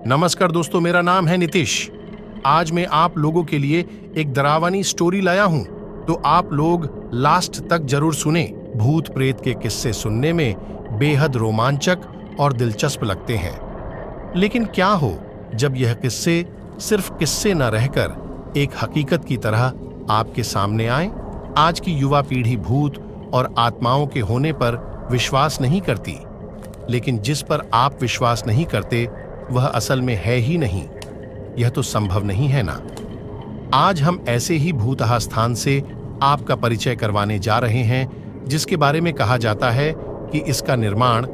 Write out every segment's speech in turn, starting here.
नमस्कार दोस्तों, मेरा नाम है नितिश। आज मैं आप लोगों के लिए एक डरावनी स्टोरी लाया हूं, तो आप लोग लास्ट तक जरूर सुने। भूत प्रेत के किस्से सुनने में बेहद रोमांचक और दिलचस्प लगते हैं, लेकिन क्या हो जब यह किस्से सिर्फ किस्से न रहकर एक हकीकत की तरह आपके सामने आए। आज की युवा पीढ़ी भूत और आत्माओं के होने पर विश्वास नहीं करती, लेकिन जिस पर आप विश्वास नहीं करते वह असल में है ही नहीं। यह तो संभव नहीं है ना। आज हम ऐसे ही भूतहा स्थान से आपका परिचय करवाने जा रहे हैं, जिसके बारे में कहा जाता है कि इसका निर्माण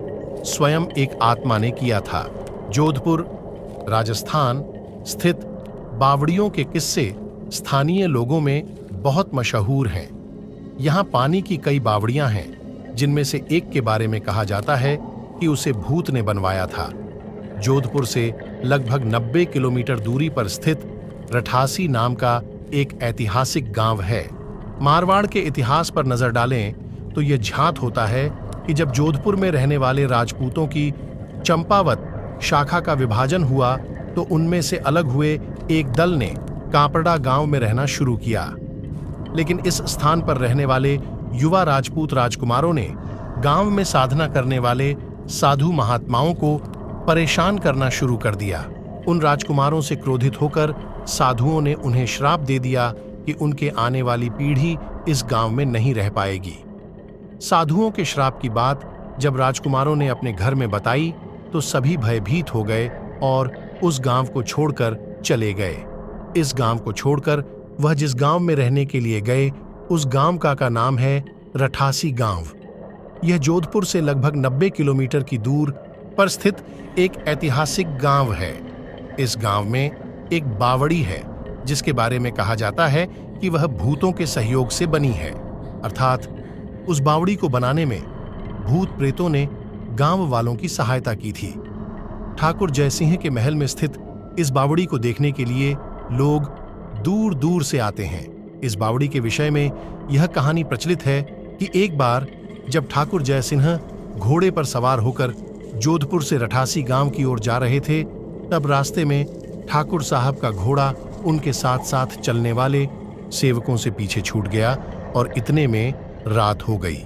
स्वयं एक आत्मा ने किया था। जोधपुर, राजस्थान स्थित बावड़ियों के किस्से स्थानीय लोगों में बहुत मशहूर हैं। यहाँ पानी की कई बावड़ियां हैं, जिनमें से एक के बारे में कहा जाता है कि उसे भूत ने बनवाया था। जोधपुर से लगभग 90 किलोमीटर दूरी पर स्थित रठासी नाम का एक ऐतिहासिक गांव है। मारवाड़ के इतिहास पर नजर डालें तो यह झांत होता है कि जब जोधपुर में रहने वाले राजपूतों की चंपावत शाखा का विभाजन हुआ तो उनमें से अलग हुए एक दल ने कापड़ा गांव में रहना शुरू किया। लेकिन इस स्थान पर रहने वाले युवा राजपूत राजकुमारों ने गांव में साधना करने वाले साधु महात्माओं को परेशान करना शुरू कर दिया। उन राजकुमारों से क्रोधित होकर साधुओं ने उन्हें श्राप दे दिया कि उनके आने वाली पीढ़ी इस गांव में नहीं रह पाएगी। साधुओं के श्राप की बात जब राजकुमारों ने अपने घर में बताई तो सभी भयभीत हो गए और उस गांव को छोड़कर चले गए। इस गांव को छोड़कर वह जिस गांव में रहने के लिए गए, उस गांव का नाम है रठासी गांव। यह जोधपुर से लगभग 90 किलोमीटर की दूर पर स्थित एक ऐतिहासिक गांव है। इस गांव में एक बावड़ी है, जिसके बारे में कहा जाता है कि वह भूतों के सहयोग से बनी है। अर्थात उस बावड़ी को बनाने में भूत प्रेतों ने गांव वालों की सहायता की थी। ठाकुर जयसिंह के महल में स्थित इस बावड़ी को देखने के लिए लोग दूर दूर से आते हैं। इस बावड़ी के विषय में यह कहानी प्रचलित है कि एक बार जब ठाकुर जयसिंह घोड़े पर सवार होकर जोधपुर से रठासी गांव की ओर जा रहे थे, तब रास्ते में ठाकुर साहब का घोड़ा उनके साथ साथ चलने वाले सेवकों से पीछे छूट गया और इतने में रात हो गई।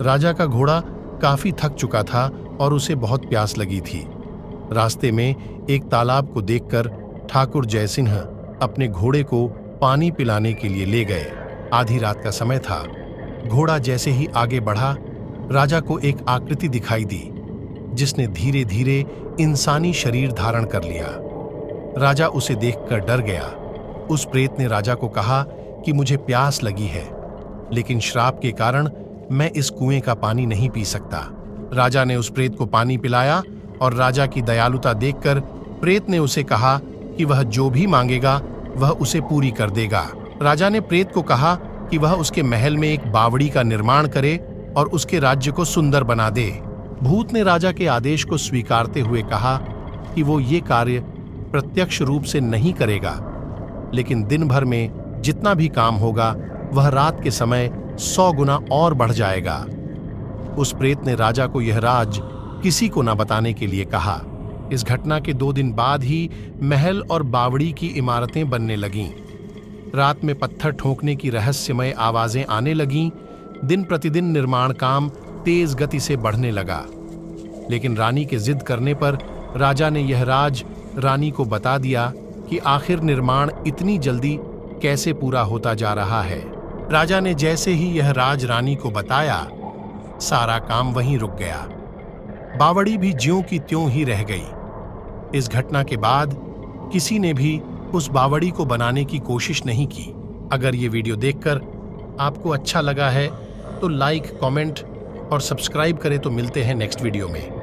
राजा का घोड़ा काफी थक चुका था और उसे बहुत प्यास लगी थी। रास्ते में एक तालाब को देखकर ठाकुर जयसिंह अपने घोड़े को पानी पिलाने के लिए ले गए। आधी रात का समय था। घोड़ा जैसे ही आगे बढ़ा, राजा को एक आकृति दिखाई दी, जिसने धीरे धीरे इंसानी शरीर धारण कर लिया। राजा उसे देखकर डर गया। उस प्रेत ने राजा को कहा कि मुझे प्यास लगी है, लेकिन श्राप के कारण मैं इस कुएं का पानी नहीं पी सकता। राजा ने उस प्रेत को पानी पिलाया और राजा की दयालुता देखकर प्रेत ने उसे कहा कि वह जो भी मांगेगा वह उसे पूरी कर देगा। राजा ने प्रेत को कहा कि वह उसके महल में एक बावड़ी का निर्माण करे और उसके राज्य को सुंदर बना दे। भूत ने राजा के आदेश को स्वीकारते हुए कहा कि वो ये कार्य प्रत्यक्ष रूप से नहीं करेगा, लेकिन दिन भर में जितना भी काम होगा वह रात के समय 100 गुना और बढ़ जाएगा। उस प्रेत ने राजा को यह राज किसी को न बताने के लिए कहा। इस घटना के 2 दिन बाद ही महल और बावड़ी की इमारतें बनने लगीं। रात में पत्थर ठोंकने की रहस्यमय आवाजें आने लगीं। दिन प्रतिदिन निर्माण काम तेज गति से बढ़ने लगा, लेकिन रानी के जिद करने पर राजा ने यह राज रानी को बता दिया कि आखिर निर्माण इतनी जल्दी कैसे पूरा होता जा रहा है। राजा ने जैसे ही यह राज रानी को बताया, सारा काम वहीं रुक गया। बावड़ी भी ज्यों की त्यों ही रह गई। इस घटना के बाद किसी ने भी उस बावड़ी को बनाने की कोशिश नहीं की। अगर ये वीडियो देखकर आपको अच्छा लगा है तो लाइक, कमेंट और सब्सक्राइब करें। तो मिलते हैं नेक्स्ट वीडियो में।